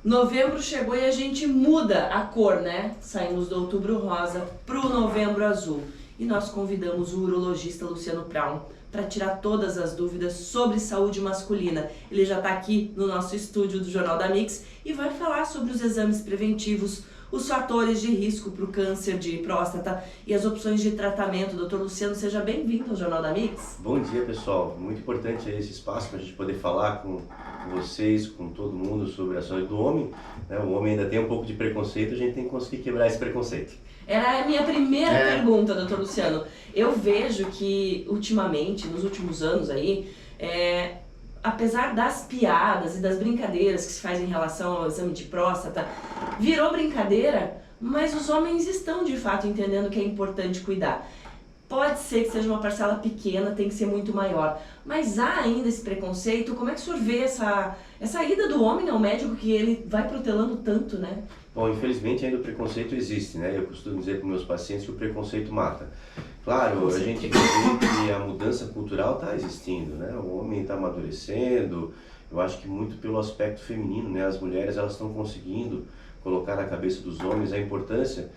Novembro chegou e a gente muda a cor, né? Saímos do outubro rosa pro novembro azul. E nós convidamos o urologista Luciano Praun para tirar todas as dúvidas sobre saúde masculina. Ele já está aqui no nosso estúdio do Jornal da Mix e vai falar sobre os exames preventivos, os fatores de risco para o câncer de próstata e as opções de tratamento. Doutor Luciano, seja bem-vindo ao Jornal da Mix. Bom dia, pessoal. Muito importante esse espaço para a gente poder falar com vocês, com todo mundo sobre a saúde do homem. O homem ainda tem um pouco de preconceito, a gente tem que conseguir quebrar esse preconceito. Era a minha primeira pergunta, doutor Luciano. Eu vejo que ultimamente, nos últimos anos aí, apesar das piadas e das brincadeiras que se faz em relação ao exame de próstata, virou brincadeira, mas os homens estão de fato entendendo que é importante cuidar. Pode ser que seja uma parcela pequena, tem que ser muito maior, mas há ainda esse preconceito. Como é que o senhor vê essa ida do homem ao médico, que ele vai protelando tanto, né? Bom, infelizmente ainda o preconceito existe, né? Eu costumo dizer para meus pacientes que o preconceito mata. Claro, a gente vê que a mudança cultural está existindo, né? O homem está amadurecendo, eu acho que muito pelo aspecto feminino, né? As mulheres, elas estão conseguindo colocar na cabeça dos homens a importância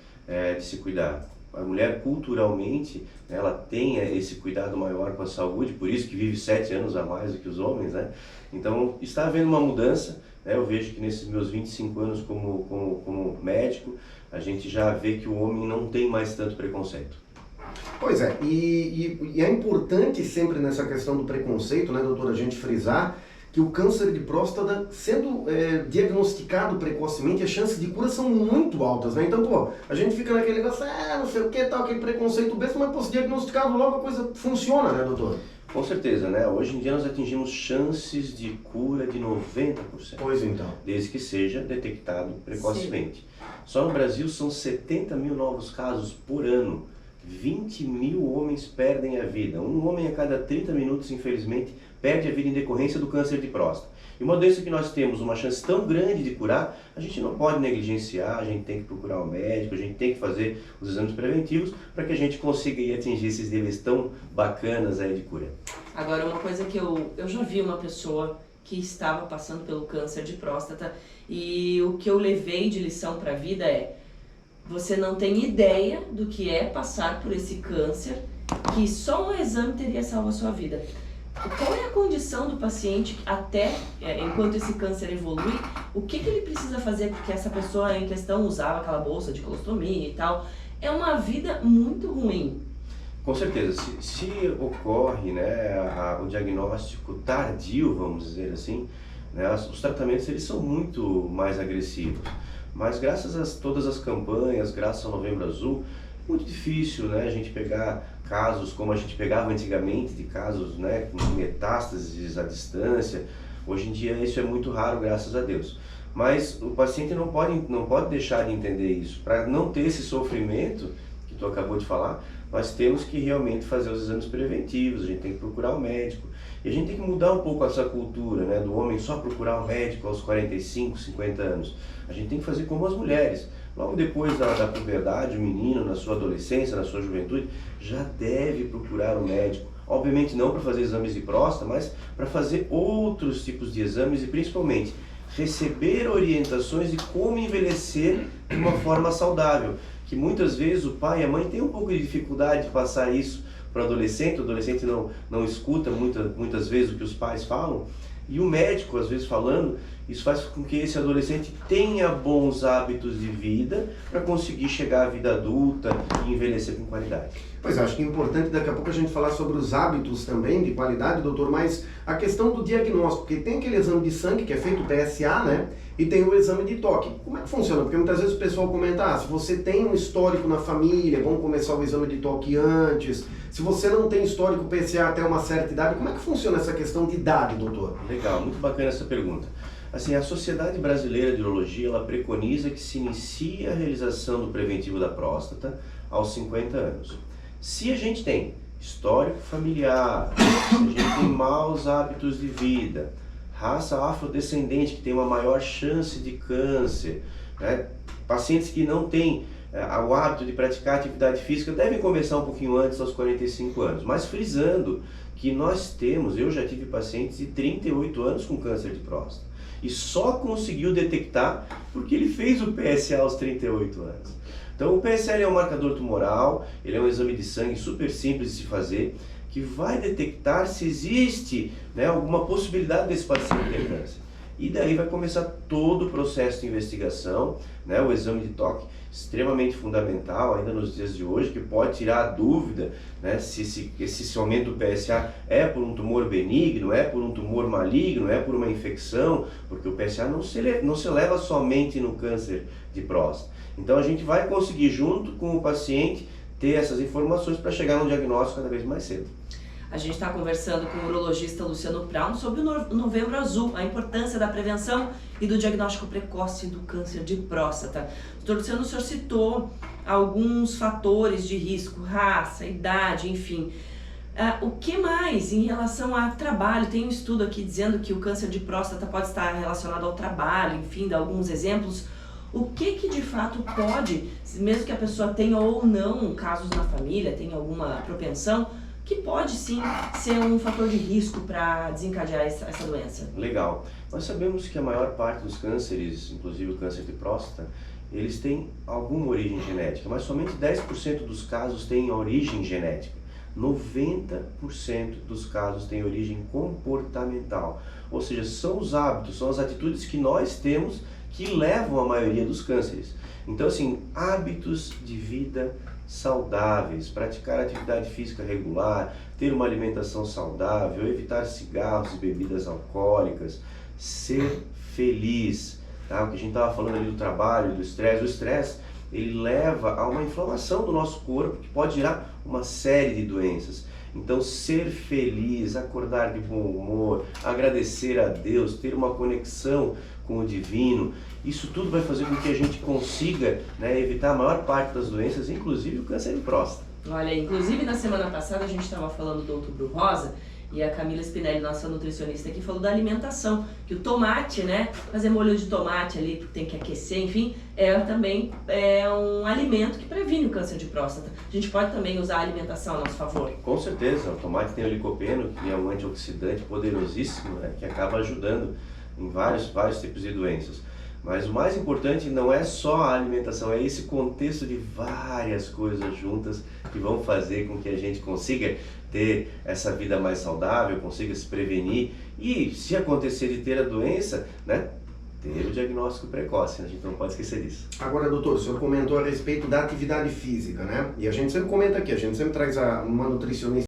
de se cuidar. A mulher, culturalmente, ela tem esse cuidado maior com a saúde, por isso que vive 7 anos a mais do que os homens, né? Então, está havendo uma mudança, né? Eu vejo que nesses meus 25 anos como médico, a gente já vê que o homem não tem mais tanto preconceito. Pois é, e é importante sempre nessa questão do preconceito, né, doutor, a gente frisar que o câncer de próstata, sendo diagnosticado precocemente, as chances de cura são muito altas, né? Então, pô, a gente fica naquele negócio, não sei o que, tal, aquele preconceito besta, mas, pô, se diagnosticado logo a coisa funciona, né, doutor? Com certeza, né? Hoje em dia nós atingimos chances de cura de 90%. Pois então. Desde que seja detectado precocemente. Sim. Só no Brasil são 70 mil novos casos por ano. 20 mil homens perdem a vida. Um homem a cada 30 minutos, infelizmente, perde a vida em decorrência do câncer de próstata. E uma doença que nós temos uma chance tão grande de curar, a gente não pode negligenciar, a gente tem que procurar o médico, a gente tem que fazer os exames preventivos para que a gente consiga ir atingir esses níveis tão bacanas aí de cura. Agora, uma coisa que eu já vi uma pessoa que estava passando pelo câncer de próstata e o que eu levei de lição para a vida é: você não tem ideia do que é passar por esse câncer, que só um exame teria salvo a sua vida. Qual é a condição do paciente até, enquanto esse câncer evolui, o que ele precisa fazer? Porque essa pessoa em questão usava aquela bolsa de colostomia e tal. É uma vida muito ruim. Com certeza, se ocorre, né, o diagnóstico tardio, vamos dizer assim, né, os tratamentos eles são muito mais agressivos. Mas graças a todas as campanhas, graças ao Novembro Azul, é muito difícil, né, a gente pegar casos como a gente pegava antigamente, de casos, né, com metástases à distância. Hoje em dia isso é muito raro, graças a Deus. Mas o paciente não pode deixar de entender isso. Para não ter esse sofrimento que tu acabou de falar, nós temos que realmente fazer os exames preventivos, a gente tem que procurar o médico. E a gente tem que mudar um pouco essa cultura, né, do homem só procurar o médico aos 45, 50 anos. A gente tem que fazer como as mulheres. Logo depois da puberdade, o menino, na sua adolescência, na sua juventude, já deve procurar o médico. Obviamente não para fazer exames de próstata, mas para fazer outros tipos de exames e principalmente receber orientações de como envelhecer de uma forma saudável. Que muitas vezes o pai e a mãe têm um pouco de dificuldade de passar isso para o adolescente não escuta muitas vezes o que os pais falam, e o médico, às vezes falando, isso faz com que esse adolescente tenha bons hábitos de vida para conseguir chegar à vida adulta e envelhecer com qualidade. Pois acho que é importante daqui a pouco a gente falar sobre os hábitos também de qualidade, doutor, mas a questão do diagnóstico, porque tem aquele exame de sangue que é feito PSA, né? E tem o exame de toque. Como é que funciona? Porque muitas vezes o pessoal comenta, se você tem um histórico na família, vamos começar o exame de toque antes. Se você não tem histórico PSA até uma certa idade, como é que funciona essa questão de idade, doutor? Legal, muito bacana essa pergunta. Assim, a Sociedade Brasileira de Urologia, ela preconiza que se inicie a realização do preventivo da próstata aos 50 anos. Se a gente tem histórico familiar, se a gente tem maus hábitos de vida, raça afrodescendente que tem uma maior chance de câncer, né? Pacientes que não têm o hábito de praticar atividade física devem começar um pouquinho antes, aos 45 anos. Mas frisando que eu já tive pacientes de 38 anos com câncer de próstata e só conseguiu detectar porque ele fez o PSA aos 38 anos. Então o PSA é um marcador tumoral, ele é um exame de sangue super simples de se fazer, que vai detectar se existe, né, alguma possibilidade desse paciente ter câncer. E daí vai começar todo o processo de investigação, né, o exame de toque, extremamente fundamental ainda nos dias de hoje, que pode tirar a dúvida, né, se esse aumento do PSA é por um tumor benigno, é por um tumor maligno, é por uma infecção, porque o PSA não se eleva somente no câncer de próstata. Então a gente vai conseguir, junto com o paciente, ter essas informações para chegar no diagnóstico cada vez mais cedo. A gente está conversando com o urologista Luciano Braun sobre o Novembro Azul, a importância da prevenção e do diagnóstico precoce do câncer de próstata. Doutor Luciano, o senhor citou alguns fatores de risco, raça, idade, enfim. O que mais em relação a trabalho? Tem um estudo aqui dizendo que o câncer de próstata pode estar relacionado ao trabalho, enfim, dá alguns exemplos. O que de fato pode, mesmo que a pessoa tenha ou não casos na família, tenha alguma propensão, que pode sim ser um fator de risco para desencadear essa doença? Legal. Nós sabemos que a maior parte dos cânceres, inclusive o câncer de próstata, eles têm alguma origem genética, mas somente 10% dos casos têm origem genética. 90% dos casos têm origem comportamental, ou seja, são os hábitos, são as atitudes que nós temos que levam a maioria dos cânceres. Então, assim, hábitos de vida saudáveis, praticar atividade física regular, ter uma alimentação saudável, evitar cigarros e bebidas alcoólicas, ser feliz, tá? O que a gente estava falando ali do trabalho, do estresse, o estresse ele leva a uma inflamação do nosso corpo que pode gerar uma série de doenças. Então, ser feliz, acordar de bom humor, agradecer a Deus, ter uma conexão com o divino, isso tudo vai fazer com que a gente consiga, né, evitar a maior parte das doenças, inclusive o câncer de próstata. Olha, inclusive na semana passada a gente estava falando do Outubro Rosa e a Camila Spinelli, nossa nutricionista aqui, falou da alimentação, que o tomate, né, fazer molho de tomate ali, porque tem que aquecer, enfim, também é um alimento que previne o câncer de próstata. A gente pode também usar a alimentação a nosso favor? Com certeza, o tomate tem o licopeno, que é um antioxidante poderosíssimo, né, que acaba ajudando em vários tipos de doenças. Mas o mais importante não é só a alimentação, é esse contexto de várias coisas juntas que vão fazer com que a gente consiga ter essa vida mais saudável, consiga se prevenir e, se acontecer de ter a doença, né, ter o diagnóstico precoce. A gente não pode esquecer disso. Agora, doutor, o senhor comentou a respeito da atividade física, né? E a gente sempre comenta aqui, a gente sempre traz uma nutricionista